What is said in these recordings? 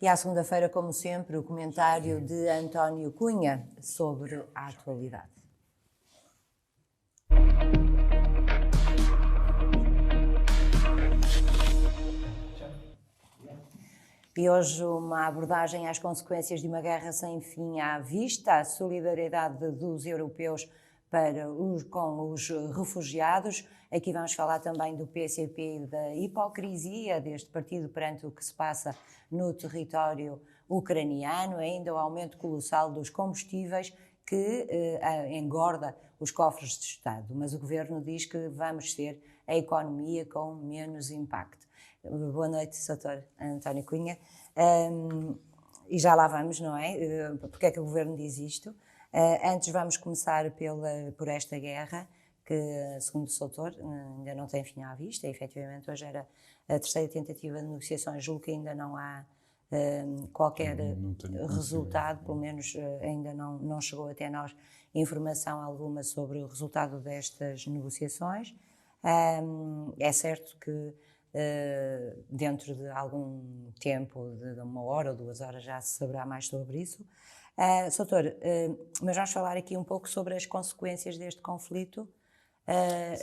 E à segunda-feira, como sempre, o comentário de António Cunha sobre a atualidade. E hoje uma abordagem às consequências de uma guerra sem fim à vista, a solidariedade dos europeus com os refugiados. Aqui vamos falar também do PCP e da hipocrisia deste partido perante o que se passa no território ucraniano, ainda o aumento colossal dos combustíveis que engorda os cofres de Estado. Mas o Governo diz que vamos ter a economia com menos impacto. Boa noite, Sr. António Cunha. E já lá vamos, não é? Porque é que o Governo diz isto? Antes vamos começar por esta guerra, que, segundo o Soutor, ainda não tem fim à vista. Efetivamente, hoje era a terceira tentativa de negociações. Julgo que ainda não há qualquer resultado, pelo menos ainda não chegou até nós informação alguma sobre o resultado destas negociações. É certo que dentro de algum tempo, de 1 hora ou 2 horas, já se saberá mais sobre isso. Soutor, mas vamos falar aqui um pouco sobre as consequências deste conflito,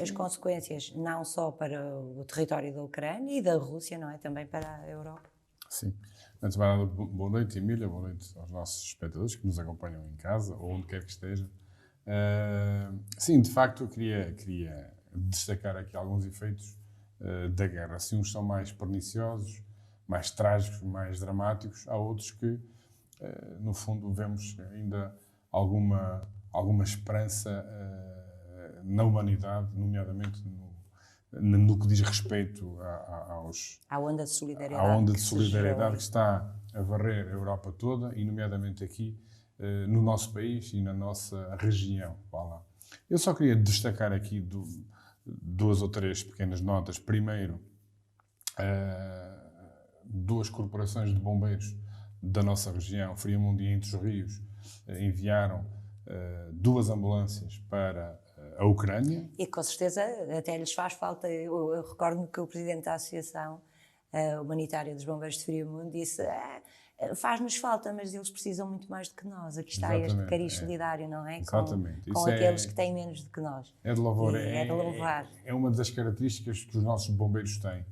as consequências não só para o território da Ucrânia e da Rússia, não é? Também para a Europa. Sim. Antes de mais nada, boa noite, Emília, boa noite aos nossos espectadores que nos acompanham em casa ou onde quer que esteja. Sim, de facto, eu queria destacar aqui alguns efeitos da guerra. Assim, uns são mais perniciosos, mais trágicos, mais dramáticos. Há outros que, no fundo, vemos ainda alguma esperança na humanidade, nomeadamente no que diz respeito à onda de solidariedade, que está a varrer a Europa toda e, nomeadamente, aqui no nosso país e na nossa região. Eu só queria destacar aqui 2 ou 3 pequenas notas. Primeiro, 2 corporações de bombeiros da nossa região, Friamundo e Entre os Rios, enviaram 2 ambulâncias para a Ucrânia. E com certeza até lhes faz falta. Eu recordo-me que o presidente da Associação Humanitária dos Bombeiros de Friamundo disse: faz-nos falta, mas eles precisam muito mais do que nós. Aqui está este cariz solidário, não é? Exatamente. Com aqueles que têm menos do que nós. É de louvar. É de louvar. É uma das características que os nossos bombeiros têm.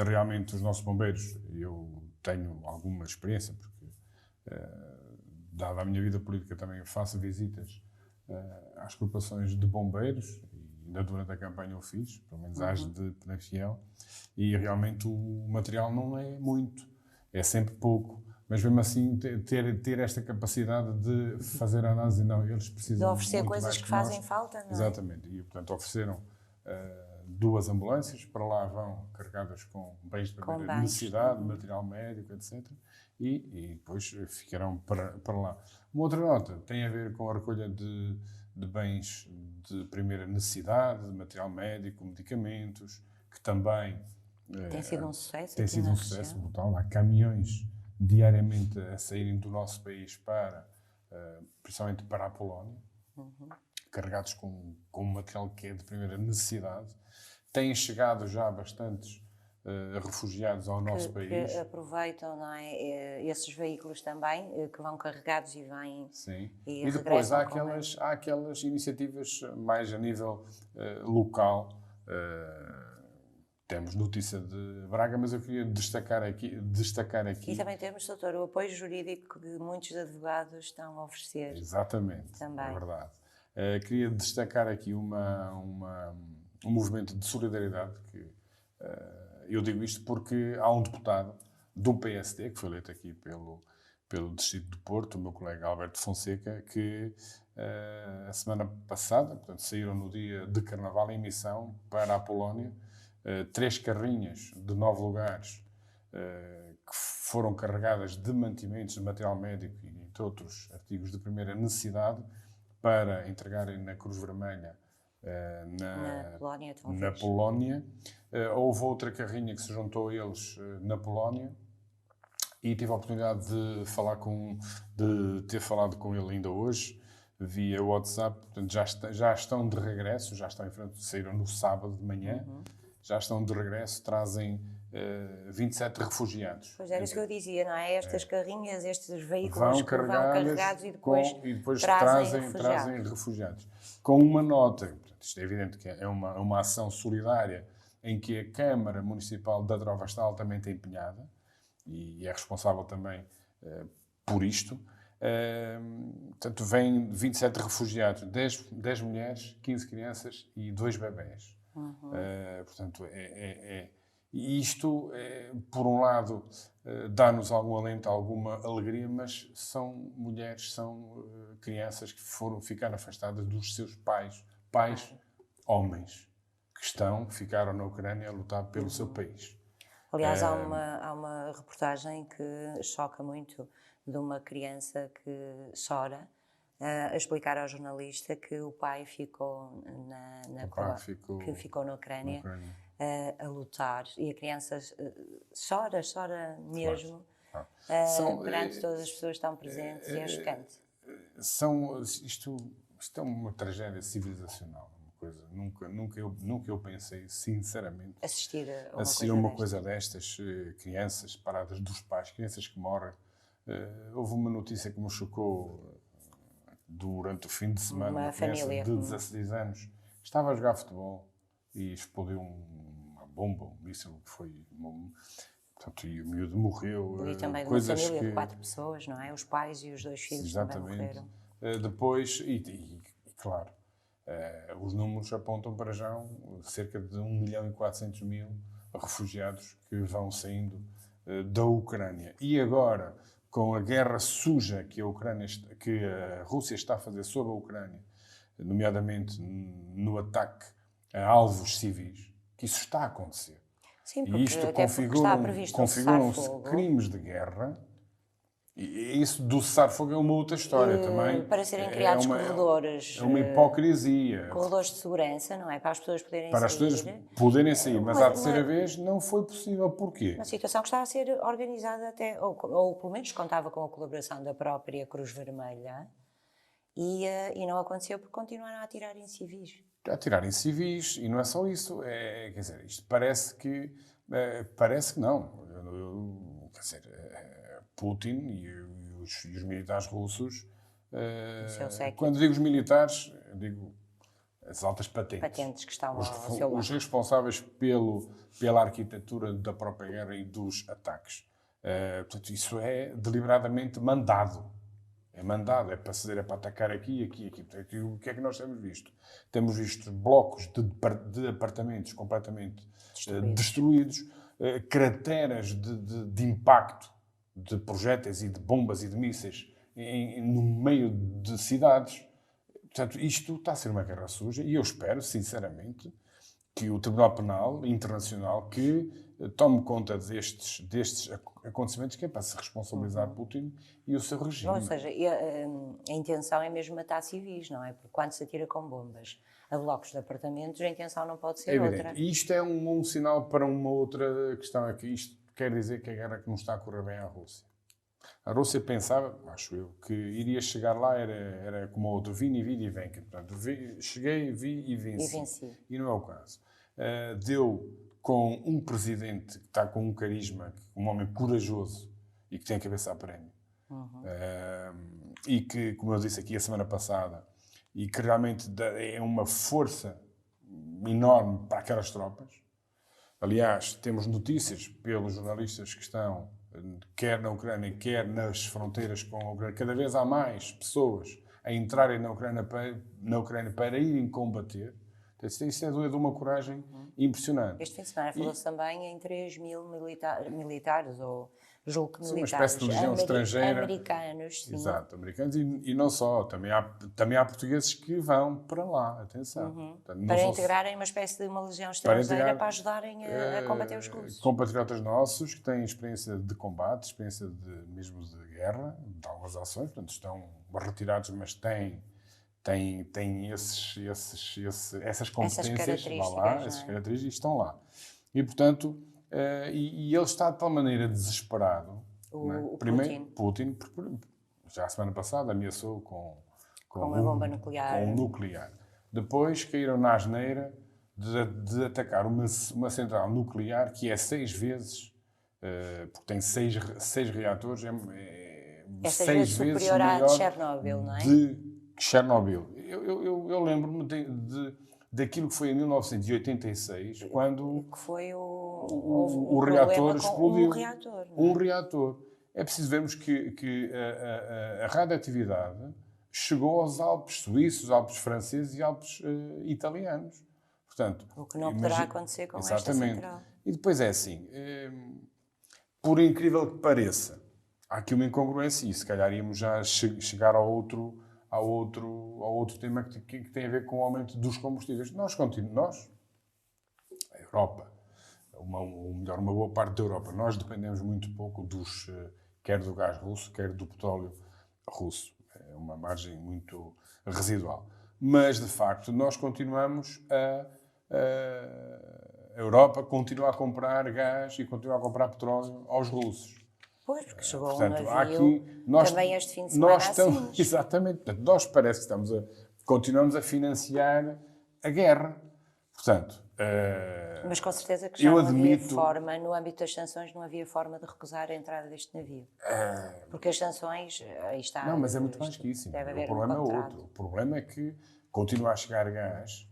Realmente, os nossos bombeiros, eu tenho alguma experiência, porque, dada a minha vida política, também faço visitas às corporações de bombeiros, e ainda durante a campanha eu fiz, pelo menos às de Penafiel, e realmente o material não é muito, é sempre pouco, mas mesmo assim ter esta capacidade de fazer a análise, não, eles precisam de oferecer coisas que fazem falta, não é? Exatamente, e portanto ofereceram 2 ambulâncias, para lá vão carregadas com bens de primeira necessidade, material médico, etc. E depois ficarão para lá. Uma outra nota tem a ver com a recolha de bens de primeira necessidade, de material médico, medicamentos, que também tem sido um sucesso. Tem sido um sucesso brutal. Há caminhões diariamente a saírem do nosso país principalmente para a Polónia, carregados com material que é de primeira necessidade. Têm chegado já bastantes refugiados ao nosso país. Que aproveitam, não é? Esses veículos também, que vão carregados e vêm. Sim. E depois há aquelas iniciativas mais a nível local. Temos notícia de Braga, mas eu queria destacar aqui. E também temos, doutor, o apoio jurídico que muitos advogados estão a oferecer. Exatamente, também. É verdade. Queria destacar aqui um movimento de solidariedade que eu digo isto porque há um deputado do PSD, que foi eleito aqui pelo Distrito de Porto, o meu colega Alberto Fonseca, que a semana passada, portanto, saíram no dia de Carnaval em missão para a Polónia, 3 carrinhas de 9 lugares que foram carregadas de mantimentos, de material médico e de outros artigos de primeira necessidade para entregarem na Cruz Vermelha na Polónia. Houve outra carrinha que se juntou a eles na Polónia e tive a oportunidade de ter falado com ele ainda hoje via WhatsApp. Portanto, já estão de regresso, já estão em frente, saíram no sábado de manhã, já estão de regresso, trazem 27 refugiados. Pois era isso que eu dizia, não é? Estas carrinhas, estes veículos Vão que vão carregados e depois trazem refugiados. Com uma nota, portanto, isto é evidente que é uma ação solidária em que a Câmara Municipal da Trovastal também está empenhada e é responsável também por isto. Portanto, vêm 27 refugiados, 10 mulheres, 15 crianças e 2 bebés. Portanto, e isto, por um lado, dá-nos algum alento, alguma alegria, mas são mulheres, são crianças que ficaram afastadas dos seus pais, homens, que ficaram na Ucrânia a lutar pelo seu país. Aliás, há uma reportagem que choca muito de uma criança que chora a explicar ao jornalista que o pai ficou na Ucrânia a lutar e a criança chora mesmo perante todas as pessoas que estão presentes e é chocante. Isto é uma tragédia civilizacional. Nunca eu pensei, sinceramente, assistir a uma coisa destas, crianças separadas dos pais, crianças que morrem. Houve uma notícia que me chocou durante o fim de semana. Uma criança de 16 anos estava a jogar futebol e explodiu uma bomba, um míssil que foi... Portanto, e o miúdo morreu. E também de uma família de 4 pessoas, não é? Os pais e os 2 filhos também morreram. Depois, claro, os números apontam para já cerca de 1.400.000 refugiados que vão saindo da Ucrânia. E agora, com a guerra suja que a Rússia está a fazer sobre a Ucrânia, nomeadamente no ataque a alvos civis, que isso está a acontecer. Sim, porque e isto configuram-se crimes de guerra. E isso do cessar-fogo é uma outra história também. Para serem criados corredores. É uma hipocrisia. Corredores de segurança, não é? Para as pessoas poderem sair. Para as pessoas poderem sair, mas à terceira vez não foi possível. Porquê? Uma situação que estava a ser organizada até, ou pelo menos contava com a colaboração da própria Cruz Vermelha, e não aconteceu porque continuaram a atirar em civis. A atirar em civis, e não é só isso. Quer dizer, isto parece que não. Quer dizer, Putin e os militares russos, quando digo os militares, digo as altas patentes. Patentes que estão ao seu lado. Os responsáveis pela arquitetura da própria guerra e dos ataques. Portanto, isso é deliberadamente mandado. É mandado, é para ceder, é para atacar aqui. Portanto, o que é que nós temos visto? Temos visto blocos de apartamentos completamente destruídos, crateras de impacto de projéteis e de bombas e de mísseis no meio de cidades. Portanto, isto está a ser uma guerra suja e eu espero, sinceramente, que o Tribunal Penal Internacional tome conta destes acontecimentos, que é para se responsabilizar Putin e o seu regime. Ou seja, a intenção é mesmo matar civis, não é? Porque quando se atira com bombas a blocos de apartamentos, a intenção não pode ser outra. E isto é um sinal para uma outra questão aqui. Isto quer dizer que a guerra que não está a correr bem à Rússia. A Rússia pensava, acho eu, que iria chegar lá, era como o outro, vini, vidi e venca. Portanto, cheguei, vi e venci. E não é o caso. Deu com um presidente que está com um carisma, um homem corajoso e que tem a cabeça a prémio. E que, como eu disse aqui a semana passada, e que realmente é uma força enorme para aquelas tropas. Aliás, temos notícias pelos jornalistas que estão quer na Ucrânia, quer nas fronteiras com a Ucrânia. Cada vez há mais pessoas a entrarem na Ucrânia para irem combater. Isso é de uma coragem impressionante. Este fim de semana falou-se também em 3.000 militares, ou julgo que militares. Uma espécie de legião estrangeira. Americanos, sim. Exato, americanos e não só. Também há portugueses que vão para lá, atenção. Portanto, para integrarem uma espécie de uma legião estrangeira para ajudarem a combater os russos. Compatriotas nossos que têm experiência de combate, experiência mesmo de guerra, de algumas ações, portanto estão retirados, mas têm essas competências, essas características e estão lá. E, portanto, e ele está de tal maneira desesperado. Primeiro, Putin, já a semana passada, ameaçou com uma bomba nuclear. Com um nuclear. Depois caíram na asneira de atacar uma central nuclear que é 6 vezes, porque tem 6 reatores, é 6 vezes superior à de Chernobyl, não é? De Chernobyl. Eu lembro-me daquilo que foi em 1986, quando que foi o reator explodiu. Um reator. É preciso vermos que a radioatividade chegou aos Alpes suíços, Alpes franceses e Alpes italianos. Portanto, o que não poderá acontecer com esta central. E depois é assim, por incrível que pareça, há aqui uma incongruência e se calhar íamos já chegar ao outro tema que tem a ver com o aumento dos combustíveis. Nós, a Europa, ou melhor, uma boa parte da Europa, nós dependemos muito pouco quer do gás russo, quer do petróleo russo. É uma margem muito residual. Mas, de facto, nós continuamos a Europa continua a comprar gás e continua a comprar petróleo aos russos. Pois, porque chegou portanto, um navio também este fim de semana assim. Exatamente. Portanto, nós parece que continuamos a financiar a guerra. Portanto, mas com certeza que já não havia forma, no âmbito das sanções, não havia forma de recusar a entrada deste navio. Porque as sanções, aí está... Não, mas é muito mais que isso. O problema é outro. O problema é que continua a chegar gás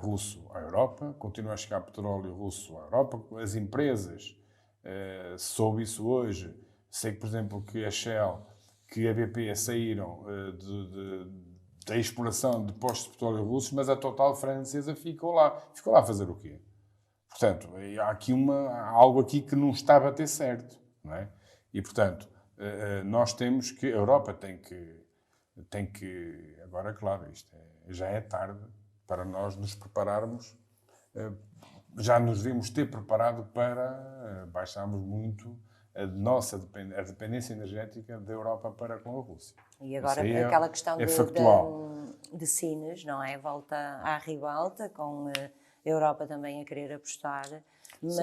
russo à Europa, continua a chegar petróleo russo à Europa, as empresas, soube isso hoje, sei que, por exemplo, que a Shell, que a BP saíram da exploração de postos de petróleo russos, mas a Total francesa ficou lá a fazer o quê? Portanto, há algo aqui que não está a bater certo, não é? E, portanto, nós temos que, a Europa tem que agora, claro, já é tarde, para nós nos prepararmos, já nos devíamos ter preparado para baixarmos muito a dependência energética da Europa para com a Rússia. E agora aquela questão de Sines, não é? Volta à ribalta, com a Europa também a querer apostar, mas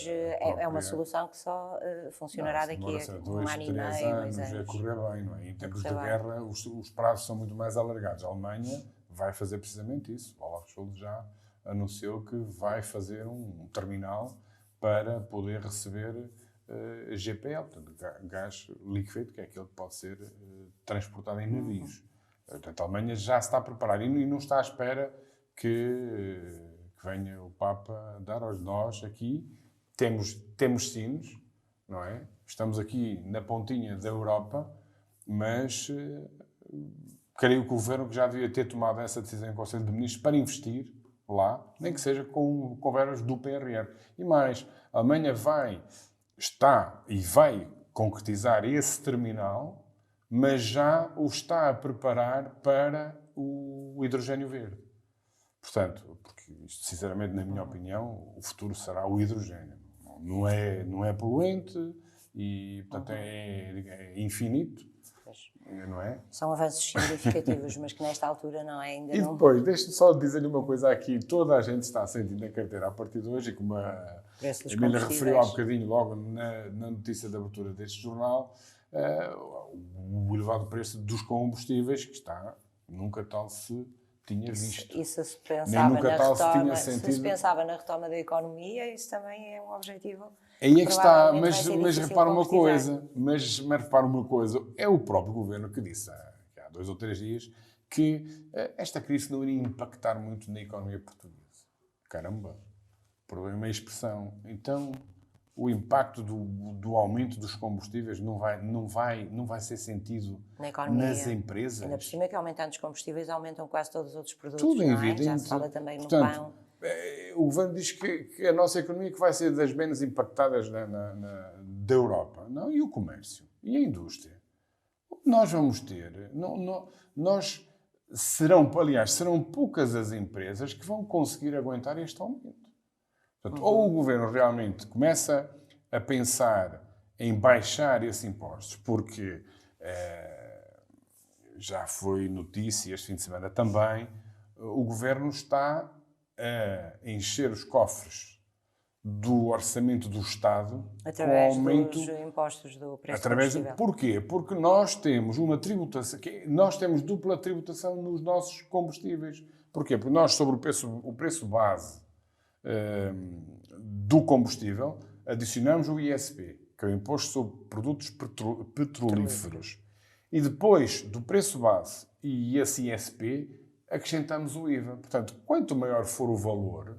é uma solução que só funcionará daqui a um ano e meio, 2 anos. É correr bem, não é? Em tempos de guerra, os prazos são muito mais alargados. A Alemanha vai fazer precisamente isso. O Olaf Scholz já anunciou que vai fazer um terminal para poder receber GPL, portanto, gás líquido, que é aquele que pode ser transportado em navios. Portanto, a Alemanha já se está a preparar e não está à espera que venha o Papa dar aos nós aqui. Temos sinos, não é? Estamos aqui na pontinha da Europa, mas creio que o Governo que já devia ter tomado essa decisão em Conselho de Ministros para investir lá, nem que seja com verbas do PRR. E mais, a Alemanha vai concretizar esse terminal, mas já o está a preparar para o hidrogênio verde. Portanto, porque isto, sinceramente, na minha opinião, o futuro será o hidrogênio. Não é poluente e, portanto, é infinito. Não é? São avanços significativos, mas que nesta altura não é ainda. E depois, deixe-me só dizer-lhe uma coisa aqui. Toda a gente está a sentir na carteira a partir de hoje, e como a Emília referiu há bocadinho, logo na notícia da abertura deste jornal, o elevado preço dos combustíveis, que está, nunca tal se tinha visto. Isso se pensava se pensava na retoma da economia, isso também é um objetivo. Aí é que está, mas repara uma coisa, repara uma coisa, é o próprio Governo que disse há 2 ou 3 dias que esta crise não iria impactar muito na economia portuguesa. Caramba, problema é a expressão. Então, o impacto do aumento dos combustíveis não vai ser sentido nas empresas. Ainda por cima que aumentando os combustíveis aumentam quase todos os outros produtos. Tudo é evidente. Já se fala também no pão. O Governo diz que a nossa economia que vai ser das menos impactadas da Europa. Não, e o comércio? E a indústria? Nós vamos ter... serão poucas as empresas que vão conseguir aguentar este aumento. Portanto, ou o Governo realmente começa a pensar em baixar esses impostos, porque já foi notícia este fim de semana também, o Governo está a encher os cofres do orçamento do Estado através com o aumento dos impostos do preço do através combustível. Porquê? Porque nós temos uma tributação, nós temos dupla tributação nos nossos combustíveis. Porquê? Porque nós, sobre o preço base do combustível, adicionamos o ISP, que é o Imposto sobre Produtos Petrolíferos. E depois do preço base e esse ISP, acrescentamos o IVA. Portanto, quanto maior for o valor,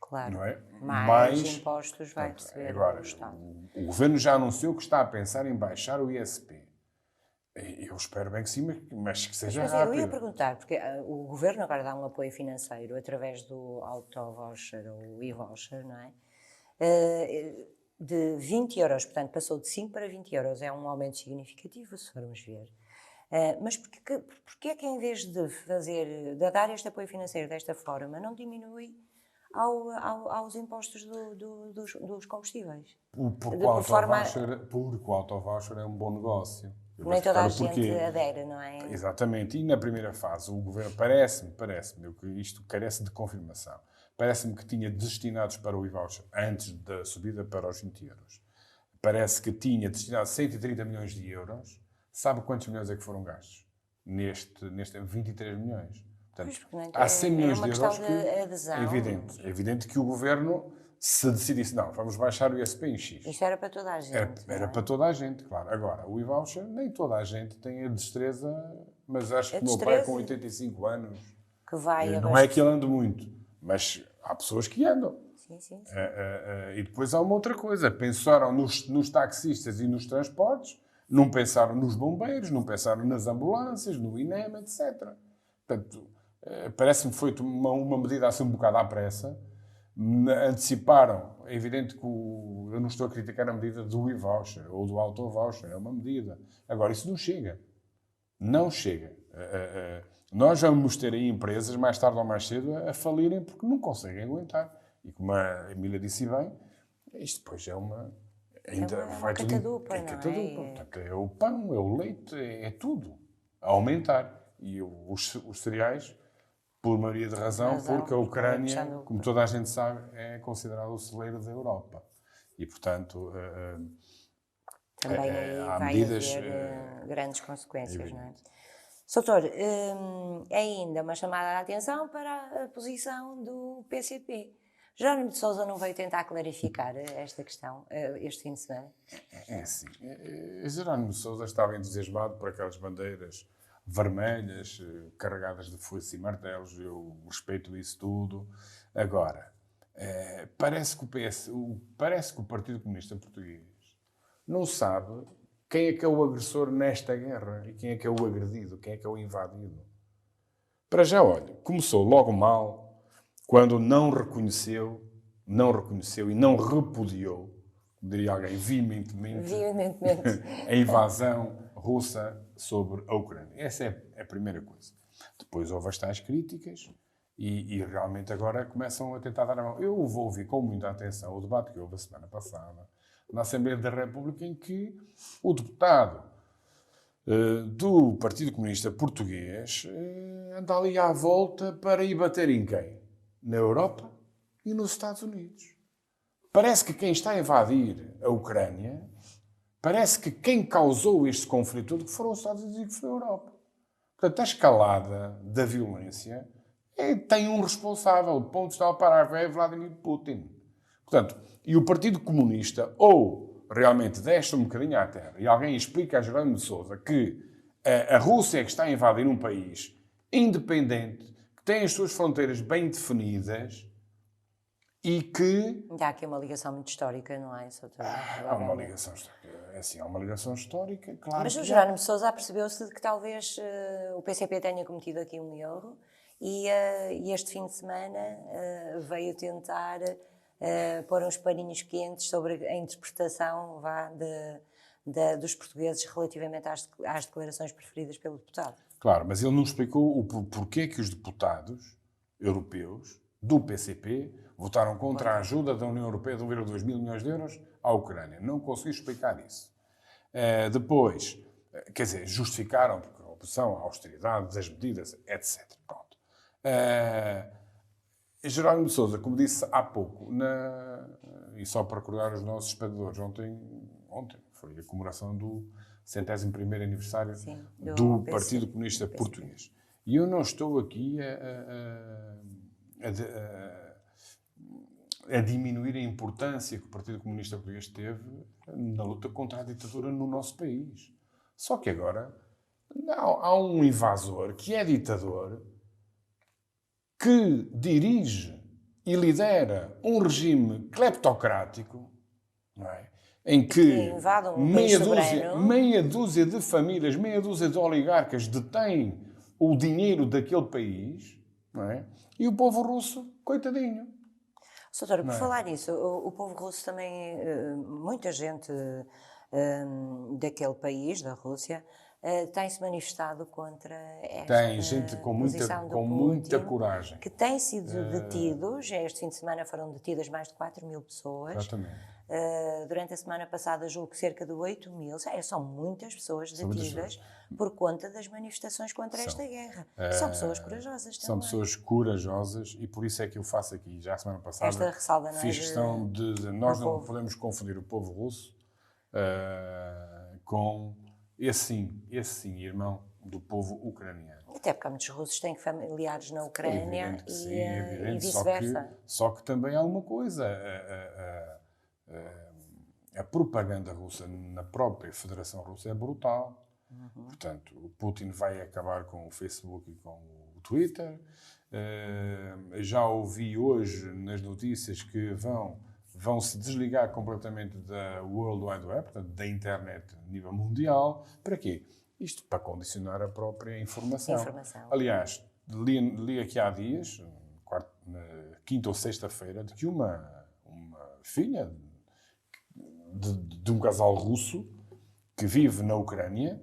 Claro, não é? mais impostos vai receber agora, o Estado. o Governo já anunciou que está a pensar em baixar o ISP. Eu espero bem que sim, mas que seja Mas rápido. eu ia perguntar, porque o Governo agora dá um apoio financeiro através do auto-voucher ou e-voucher, não é? De 20 euros, portanto passou de 5 para 20 euros, é um aumento significativo, se formos ver. Mas porquê é que em vez de dar este apoio financeiro desta forma, não diminui aos impostos dos combustíveis? Porque o auto-voucher é um bom negócio. Nem toda a gente adere, não é? Exatamente. E na primeira fase, o Governo, parece-me, isto carece de confirmação, parece-me que tinha destinados para o e-voucher, antes da subida para os 20 euros, parece que tinha destinado 130 milhões de euros. Sabe quantos milhões é que foram gastos? Neste 23 milhões. Portanto, há 100 milhões de euros que é evidente que o Governo, se decidisse, não, vamos baixar o ISP em X. Isto era para toda a gente. Era para toda a gente, claro. Agora, o e-voucher, nem toda a gente tem a destreza, mas acho que o meu pai com 85 anos, que vai não é que ele ande muito, mas há pessoas que andam. Sim. E depois há uma outra coisa, pensaram nos taxistas e nos transportes, não pensaram nos bombeiros, não pensaram nas ambulâncias, no INEM, etc. Portanto, parece-me que foi uma medida assim um bocado à pressa. Anteciparam. É evidente que eu não estou a criticar a medida do e-voucher ou do auto-voucher, é uma medida. Agora, isso não chega. Não chega. Nós vamos ter aí empresas, mais tarde ou mais cedo, a falirem porque não conseguem aguentar. E como a Emília disse bem, isto depois é uma... vai tudo catadupa, não é? Portanto, é o pão, é o leite, é tudo a aumentar. E os cereais, por maioria de razão, porque a Ucrânia, como toda a gente sabe, é considerada o celeiro da Europa. E, portanto, também aí vai medidas, haver grandes consequências, não é? Soutor, ainda uma chamada de atenção para a posição do PCP. Jerónimo de Sousa não veio tentar clarificar esta questão este fim de semana? É assim. Jerónimo de Sousa estava entusiasmado por aquelas bandeiras vermelhas, carregadas de foices e martelos. Eu respeito isso tudo. Agora, parece que o Partido Comunista Português não sabe quem é o agressor nesta guerra e quem é que é o agredido, quem é que é o invadido. Para já, olha, começou logo mal quando não reconheceu e não repudiou, como diria alguém, veementemente a invasão russa sobre a Ucrânia. Essa é a primeira coisa. Depois houve as tais críticas e realmente agora começam a tentar dar a mão. Eu vou ouvir com muita atenção o debate que houve a semana passada na Assembleia da República, em que o deputado do Partido Comunista Português anda ali à volta para ir bater em quem? Na Europa e nos Estados Unidos. Parece que quem está a invadir a Ucrânia, parece que quem causou este conflito todo foram os Estados Unidos e que foi a Europa. Portanto, a escalada da violência tem um responsável. O ponto está a parar, é Vladimir Putin. Portanto, e o Partido Comunista, ou realmente desce um bocadinho à terra e alguém explica a Jerónimo de Sousa que a Rússia é que está a invadir um país independente, que tem as suas fronteiras bem definidas e que... Há aqui uma ligação muito histórica, não é? Há uma ligação histórica. É assim, há uma ligação histórica, claro. Mas o Jerónimo de Sousa percebeu-se de que talvez o PCP tenha cometido aqui um erro e este fim de semana veio tentar pôr uns paninhos quentes sobre a interpretação dos portugueses relativamente às declarações preferidas pelo deputado. Claro, mas ele não explicou o porquê que os deputados europeus do PCP votaram contra a ajuda da União Europeia de 1,2 mil milhões de euros à Ucrânia. Não conseguiu explicar isso. Depois, quer dizer, justificaram a oposição, a austeridade das medidas, etc. Pronto. Jerónimo de Sousa, como disse há pouco, e só para recordar os nossos espectadores, ontem foi a comemoração do 101º aniversário Sim, do PSP. Partido Comunista Português. E eu não estou aqui a diminuir a importância que o Partido Comunista Português teve na luta contra a ditadura no nosso país. Só que agora há um invasor que é ditador, que dirige e lidera um regime cleptocrático, não é? Em que invade um país soberano. meia dúzia de famílias, meia dúzia de oligarcas detêm o dinheiro daquele país, não é? E o povo russo, coitadinho. Doutora, por falar nisso, o povo russo também, muita gente daquele país, da Rússia, tem-se manifestado contra esta Tem gente com posição do muita Putin, coragem. que têm sido detidos. Este fim de semana foram detidas mais de 4.000 pessoas. Exatamente. Durante a semana passada, julgo que cerca de 8.000. São muitas pessoas São muitas detidas por conta das manifestações contra esta guerra. São pessoas corajosas também. São pessoas corajosas e por isso é que eu faço aqui, já a semana passada, Esta ressalva, não é, fiz questão de nós não povo. podemos confundir o povo russo com esse sim, irmão do povo ucraniano. Até porque há muitos russos que têm familiares na Ucrânia Evidente, e vice-versa. Só que também há uma coisa. A propaganda russa na própria Federação Russa é brutal. Portanto, o Putin vai acabar com o Facebook e com o Twitter. Já ouvi hoje nas notícias que vão se desligar completamente da World Wide Web, portanto, da internet a nível mundial. Para quê? Isto para condicionar a própria informação. Aliás, li aqui há dias, na quinta ou sexta-feira, de que uma filha de um casal russo que vive na Ucrânia,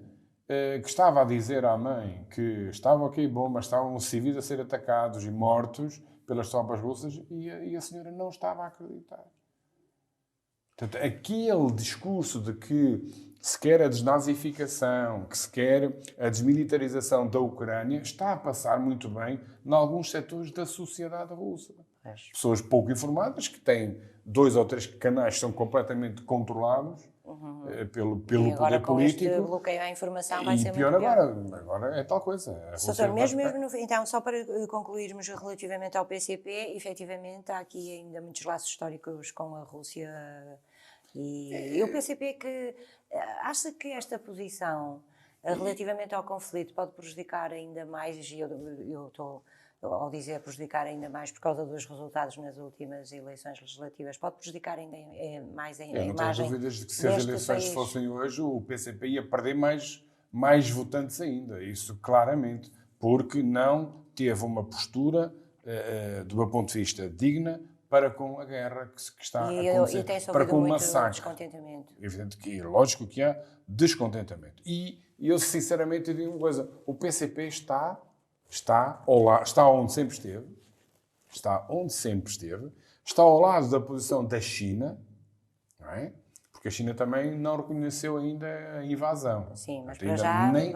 que estava a dizer à mãe que estava ok, bom, mas estavam civis a ser atacados e mortos pelas tropas russas e a senhora não estava a acreditar. Portanto, aquele discurso de que se quer a desnazificação, que se quer a desmilitarização da Ucrânia, está a passar muito bem em alguns setores da sociedade russa. Pessoas pouco informadas, que têm 2 ou 3 canais que são completamente controlados pelo poder político. Este bloqueio à informação vai ser pior muito pior. Agora é tal coisa. Então, só para concluirmos relativamente ao PCP, efetivamente há aqui ainda muitos laços históricos com a Rússia e o PCP que acha que esta posição relativamente ao conflito pode prejudicar ainda mais, e eu estou ao dizer prejudicar ainda mais por causa dos resultados nas últimas eleições legislativas, pode prejudicar ainda mais a imagem. Eu não tenho dúvidas de que se as eleições fossem hoje, o PCP ia perder mais votantes ainda. Isso claramente, porque não teve uma postura, do meu ponto de vista, digna para com a guerra que está a acontecer, para com o massacre. Descontentamento. Evidente que, lógico que há descontentamento. E eu, sinceramente, digo uma coisa, o PCP está onde sempre esteve, está ao lado da posição da China, não é? Porque a China também não reconheceu ainda a invasão. Sim, mas para já, nem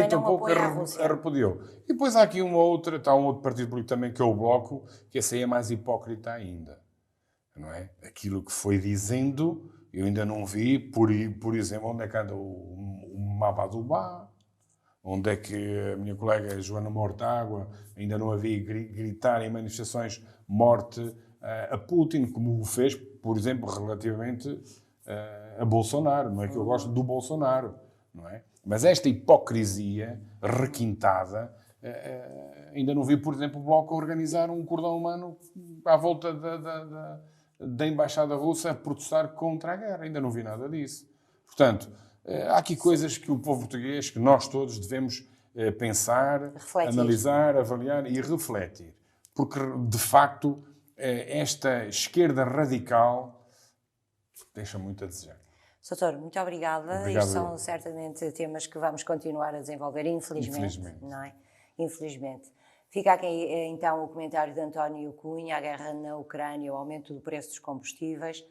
tampouco a repudiou. E depois há aqui está um outro partido político também, que é o Bloco, que esse aí é mais hipócrita ainda, não é? Aquilo que foi dizendo, eu ainda não vi, por exemplo, onde é que anda o mapa do Bá, onde é que a minha colega Joana Mortágua ainda não havia gritar em manifestações morte a Putin, como o fez, por exemplo, relativamente a Bolsonaro. Não é que eu gosto do Bolsonaro, não é? Mas esta hipocrisia requintada, ainda não vi, por exemplo, o Bloco organizar um cordão humano à volta da Embaixada Russa a protestar contra a guerra. Ainda não vi nada disso. Portanto, há aqui coisas que o povo português, que nós todos devemos pensar, analisar, avaliar e refletir. Porque, de facto, esta esquerda radical deixa muito a desejar. Doutor, muito obrigada. Estes são certamente temas que vamos continuar a desenvolver, infelizmente. Não é? Infelizmente. Fica aqui então o comentário de António Cunha: a guerra na Ucrânia, o aumento do preço dos combustíveis.